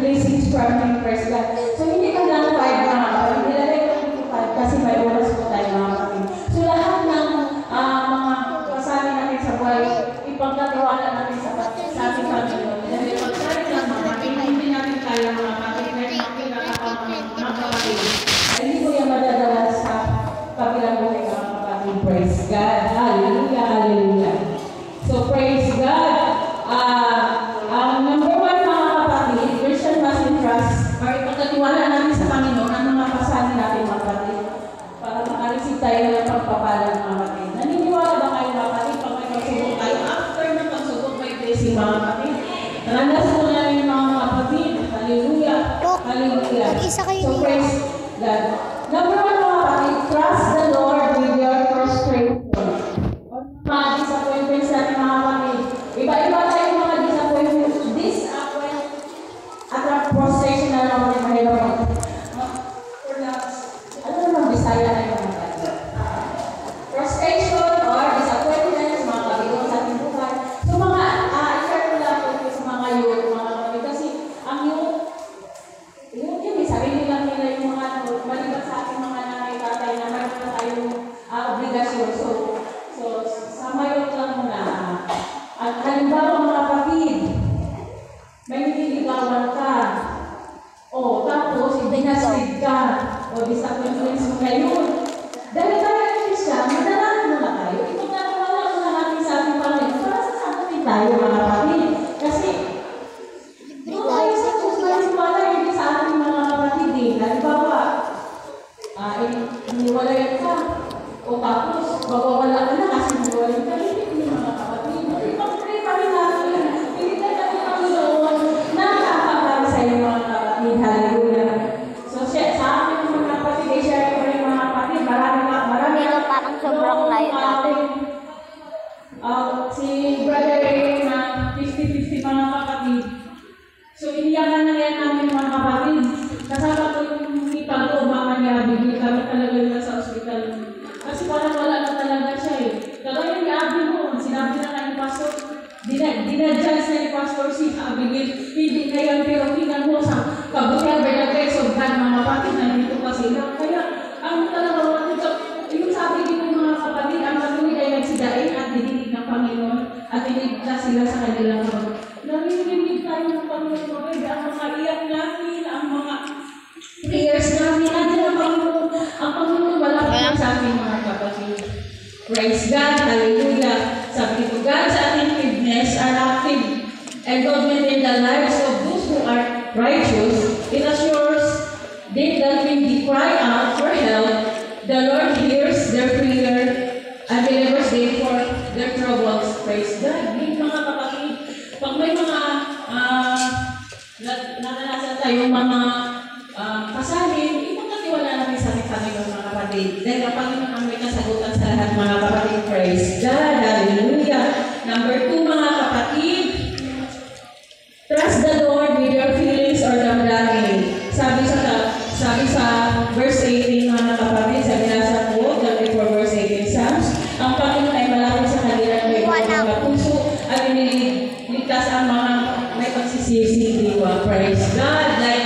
receive blessings from Him, praise God. So hindi ka lang 5 mga kapatid, nilagay ko dito 5 kasi may oras po tayo mga kapatid. So lahat ng mga kasali natin sa buhay, ipagkatiwala natin sa ating Panginoon. Dahil pagsalit lang mga kapatid, hindi natin kaya mga kapatid, may mga kapatid. Hindi ko yung madadala sa kabilang buhay mga kapatid, praise God. Hallelujah, hallelujah. So praise God. Number 1 mga kapatid, Christian must entrust or ipagkatiwala natin sa Panginoon ang mga kasali natin mga kapatid para makareceive tayo ng pagpapala ng mga kapatid. Naniniwala ba kayo mga kapatid pag may pagsubok tayo? After ng pagsubok may blessing mga kapatid. Ranas mo na rin mga kapatid. Hallelujah. Hallelujah. So praise God. Number 1 mga kapatid, trust the Lord with your frustration. Mga disappointments natin mga kapatid. Iba-iba tayo mga disappointments. At ang frustration na naman yung mahirap. Ano naman Bisaya na yung mga kapatid? Frustration or disappointments, mga kabilang sa ating buhay. So mga, i-share ko lang po sa mga youth, mga kapatid. Kasi ang youth, yun, sabi nila yung mga maliban sa ating mga nanay, tatay na mayroon na tayong obligasyon. So sa mayroon lang muna. At halimbawa mga kapatid, may nililigawan ka. O, tapos, ibinasid ka. O, disappointments mo ngayon. Dahil tayo yung siya, madalangin mo na tayo. Ipagkakawala mo na natin sa ating Panginoon para sasagutin tayo mga kapatid. Kasi, doon tayo sa kusulan hindi sa ating mga kapatid eh. Halimbawa, iniwalayan ka. O tapos, mawawala ka na kasi iniwalayan ka. Hindi mga kapatid. Ipag-pray pa rin natin. Hindi tayo Panginoon na kakapag sa iyo mga kapatid. Hallelujah. So, sa akin mga kapatid, i-share ko rin mga kapatid. Marami. Parang sobrang layo natin. Si Brother Ray na 50-50 mga kapatid. So, iniyakan na yan namin mga kapatid. Kasama ko yung ipag ko, mama niya, bigli kami talaga na sa ospital. Kasi parang wala na talaga siya eh. Kagaya ni Abi mo, sinabi na ng pastor, dinadjust na ni Pastor si Abigail, hindi na yan, pero tingnan mo sa kabutihan, Bernadette, mga kapatid, nandito pa sila. Kaya, ang talaga, yung sabi din ng mga kapatid, ang patuloy ay nagsidain at dinidig ng Panginoon at dinigla sila sa kanilang mga. Narinig tayo ng Panginoon, ang mga iyak namin, ang mga prayers namin, ang Panginoon, wala sa ating mga kapatid. Praise God, hallelujah. Sabi ko, God's attentiveness are active and government in the lives of those who are righteous. It assures them that when they cry out for help, the Lord hears their prayer and delivers them for their troubles. Praise God. May mga kapatid, pag may mga naranasan tayong mga kasalin, ipagkatiwala natin sa ating Panginoon mga kapatid. Dahil ang Panginoon ang may kasagutan sa lahat mga kapatid. Praise God. Hallelujah. Number 2 mga kapatid, trust the Lord with your feelings or damdamin. Sabi sa verse 18 mga kapatid, sabi nasa po, before verse 18 Psalms, ang Panginoon ay malapit sa kanila may mga puso at iniligtas ang mga may pagsisisi diwa. Praise God. Like